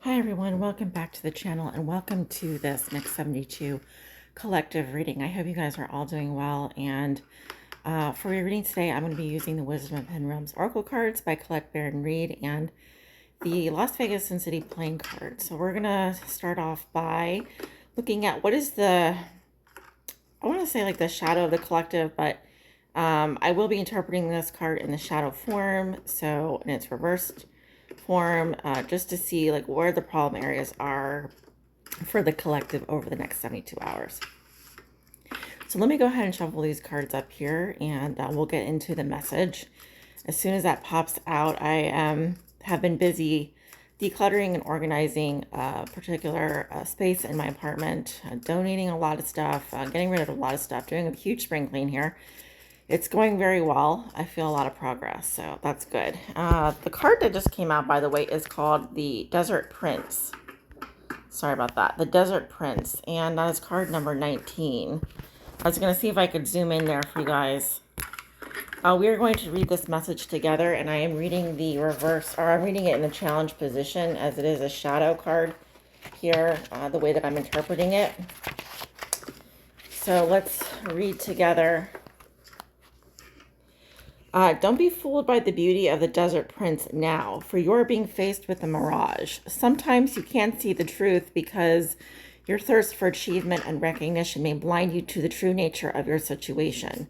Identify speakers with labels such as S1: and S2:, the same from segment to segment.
S1: Hi everyone, welcome back to the channel and welcome to this next 72 collective reading. I hope you guys are all doing well, and for your reading today I'm going to be using the Wisdom of Hidden Realms Oracle cards by Collect, Baron, Reed and the Las Vegas Sin City playing card. So we're going to start off by looking at what is I want to say like the shadow of the collective, but I will be interpreting this card in the shadow form, so in its reversed form, just to see like where the problem areas are for the collective over the next 72 hours. So let me go ahead and shuffle these cards up here, and we'll get into the message. As soon as that pops out, I have been busy decluttering and organizing a particular space in my apartment, donating a lot of stuff, getting rid of a lot of stuff, doing a huge spring clean here. It's going very well. I feel a lot of progress, so that's good. The card that just came out, by the way, is called the Desert Prince. Sorry about that. The Desert Prince, and that is card number 19. I was going to see if I could zoom in there for you guys. We are going to read this message together, and I am reading the reverse, or I'm reading it in the challenge position, as it is a shadow card here, the way that I'm interpreting it. So let's read together. Don't be fooled by the beauty of the Desert Prince now, for you're being faced with a mirage. Sometimes you can't see the truth because your thirst for achievement and recognition may blind you to the true nature of your situation.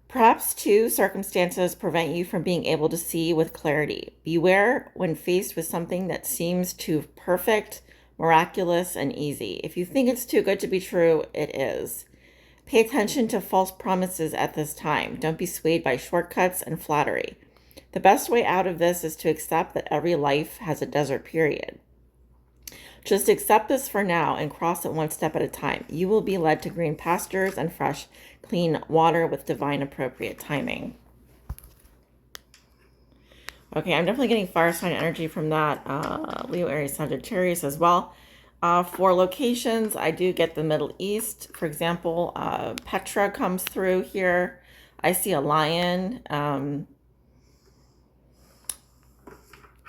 S1: Perhaps, too, circumstances prevent you from being able to see with clarity. Beware when faced with something that seems too perfect, miraculous, and easy. If you think it's too good to be true, it is. Pay attention to false promises at this time. Don't be swayed by shortcuts and flattery. The best way out of this is to accept that every life has a desert period. Just accept this for now and cross it one step at a time. You will be led to green pastures and fresh, clean water with divine appropriate timing. Okay, I'm definitely getting fire sign energy from that. Leo, Aries, Sagittarius as well. For locations, I do get the Middle East. For example, Petra comes through here. I see a lion. And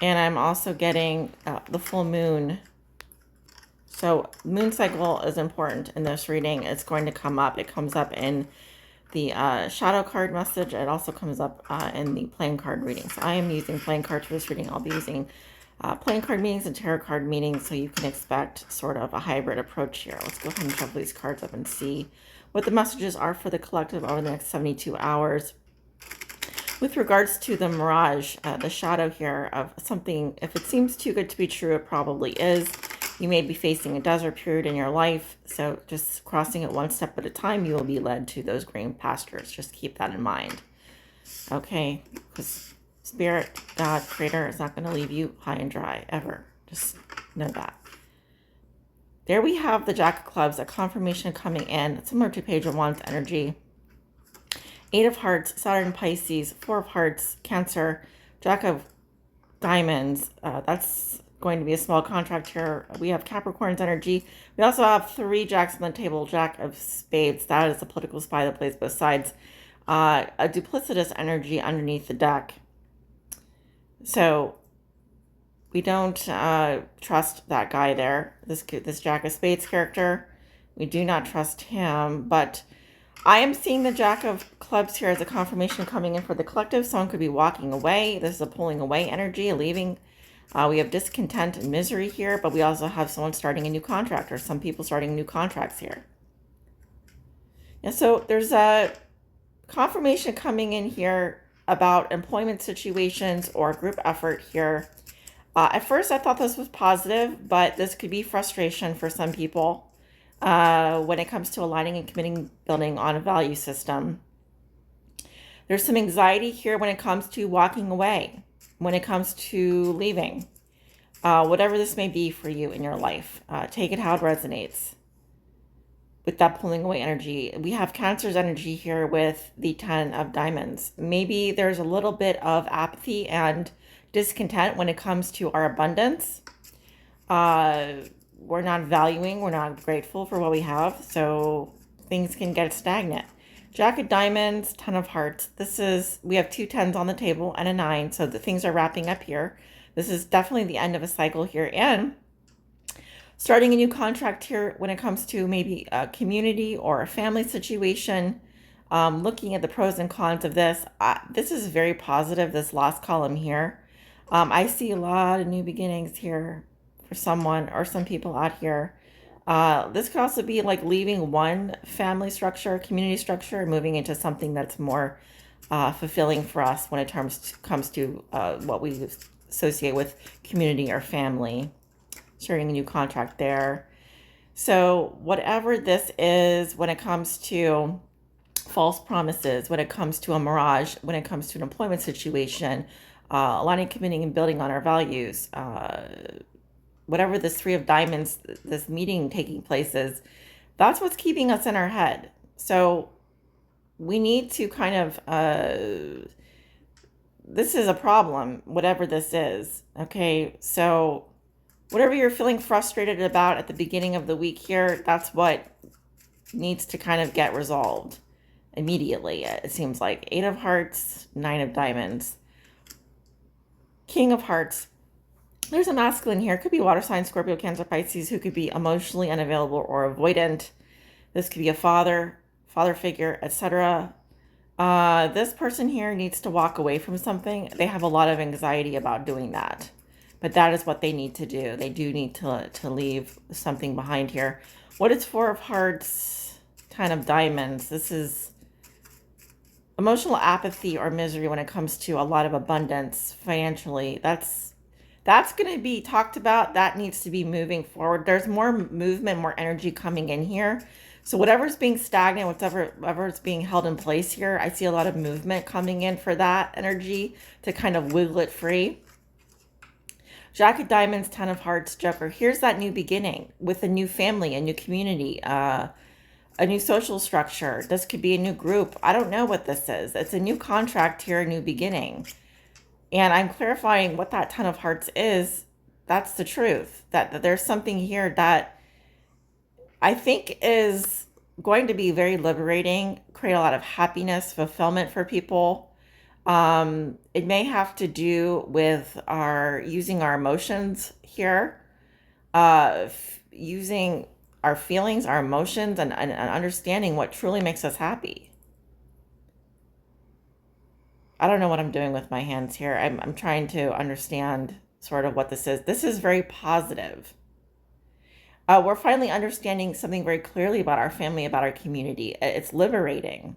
S1: I'm also getting the full moon. So moon cycle is important in this reading. It's going to come up. It comes up in the shadow card message. It also comes up in the playing card reading. So I am using playing cards for this reading. I'll be using playing card meetings and tarot card meetings, so you can expect sort of a hybrid approach here. Let's go ahead and shuffle these cards up and see what the messages are for the collective over the next 72 hours. With regards to the mirage, the shadow here of something, if it seems too good to be true, it probably is. You may be facing a desert period in your life, so just crossing it one step at a time, you will be led to those green pastures. Just keep that in mind. Okay, because Spirit, God, Creator is not going to leave you high and dry, ever. Just know that. There we have the Jack of Clubs, a confirmation coming in, similar to Page of Wands energy. 8 of Hearts, Saturn, Pisces, 4 of Hearts, Cancer, Jack of Diamonds. That's going to be a small contract here. We have Capricorn's energy. We also have 3 Jacks on the table, Jack of Spades. That is a political spy that plays both sides. A duplicitous energy underneath the deck. So we don't trust that guy there, this Jack of Spades character. We do not trust him, but I am seeing the Jack of Clubs here as a confirmation coming in for the collective. Someone could be walking away. This is a pulling away energy, leaving. We have discontent and misery here, but we also have someone starting a new contract, or some people starting new contracts here. Yeah, so there's a confirmation coming in here about employment situations or group effort here. At first, I thought this was positive, but this could be frustration for some people when it comes to aligning and committing, building on a value system. There's some anxiety here when it comes to walking away, when it comes to leaving. Whatever this may be for you in your life, take it how it resonates. With that pulling away energy, we have Cancer's energy here with the 10 of Diamonds. Maybe there's a little bit of apathy and discontent when it comes to our abundance. We're not valuing, we're not grateful for what we have, so things can get stagnant. Jack of Diamonds, 10 of Hearts. We have 2 10s on the table and a 9, so the things are wrapping up here. This is definitely the end of a cycle here, and starting a new contract here when it comes to maybe a community or a family situation. Looking at the pros and cons of this, this is very positive, this last column here. I see a lot of new beginnings here for someone or some people out here. This could also be like leaving one family structure, community structure, and moving into something that's more fulfilling for us when it comes to what we associate with community or family. Starting a new contract there. So whatever this is, when it comes to false promises, when it comes to a mirage, when it comes to an employment situation, aligning, committing, and building on our values, whatever this Three of Diamonds, this meeting taking place is, that's what's keeping us in our head. So we need to kind of, this is a problem, whatever this is. Okay, so whatever you're feeling frustrated about at the beginning of the week here, that's what needs to kind of get resolved immediately. It seems like 8 of Hearts, 9 of Diamonds, King of Hearts. There's a masculine here. It could be water sign, Scorpio, Cancer, Pisces, who could be emotionally unavailable or avoidant. This could be a father figure, etc. This person here needs to walk away from something. They have a lot of anxiety about doing that. But that is what they need to do. They do need to leave something behind here. What is 4 of Hearts, 10 of Diamonds? This is emotional apathy or misery when it comes to a lot of abundance financially. That's going to be talked about. That needs to be moving forward. There's more movement, more energy coming in here. So whatever's being stagnant, whatever's being held in place here, I see a lot of movement coming in for that energy to kind of wiggle it free. Jack of Diamonds, 10 of Hearts, Joker. Here's that new beginning with a new family, a new community, a new social structure. This could be a new group. I don't know what this is. It's a new contract here, a new beginning. And I'm clarifying what that 10 of Hearts is. That's the truth. That there's something here that I think is going to be very liberating, create a lot of happiness, fulfillment for people. It may have to do with using our emotions here, using our feelings, our emotions, and understanding what truly makes us happy. I don't know what I'm doing with my hands here. I'm trying to understand sort of what this is. This is very positive. We're finally understanding something very clearly about our family, about our community. It's liberating.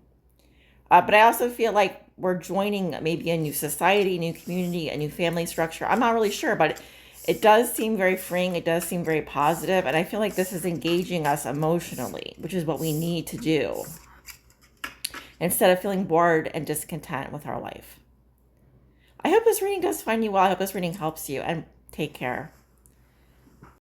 S1: But I also feel like we're joining maybe a new society, a new community, a new family structure. I'm not really sure, but it does seem very freeing. It does seem very positive. And I feel like this is engaging us emotionally, which is what we need to do instead of feeling bored and discontent with our life. I hope this reading does find you well. I hope this reading helps you, and take care.